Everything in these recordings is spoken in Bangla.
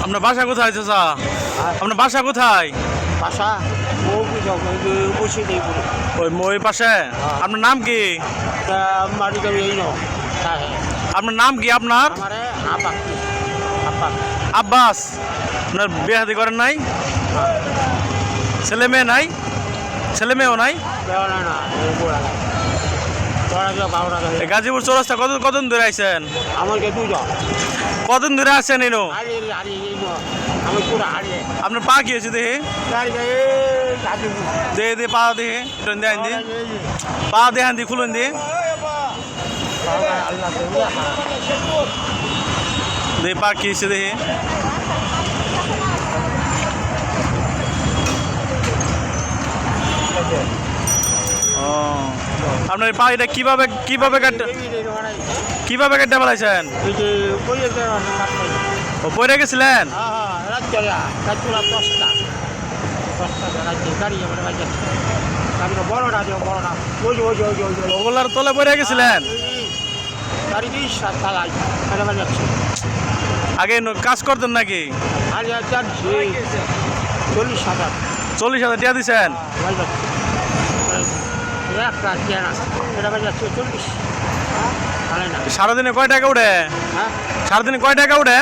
আপনার বাসা কোথায় চাচা? আপনার বাসা কোথায়? বাসা ওই মই পাশে। আপনার নাম কি? আপনার নাম কি? আপনার আব্বাস। আপনার বিয়ে শাদী করেন নাই? ছেলে মেয়ে নাই? ছেলে মেয়েও নাই? গাজীপুর চৌরাস্তা কতদিন ধরে আইছেন? কতদিন ধরে আসছেন এনো? আপনার পা কি হয়েছে দেখে? দে পা দেখে পা দেখান দি খুলুন দি পা কি হয়েছে দেখে। ও আপনার পা এটা কিভাবে কাটতে পালাইছেন? ও পড়ে গেছিলেন? ওগুলার তলে পড়ে গেছিলেন? আগে কাজ করতেন নাকি? 40,000 টাকা দিচ্ছেন? সারাদিনে কয় টাকা উঠে? সারাদিনে কয় টাকা উঠে?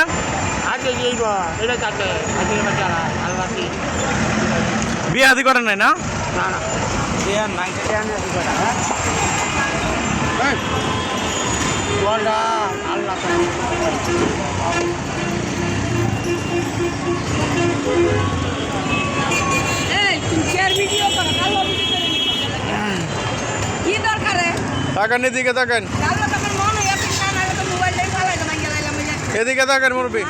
বিয়ে হাদি করেন নাই না? তাকান এদিকে, তাকান এদিকে, তাকান মুরব্বী।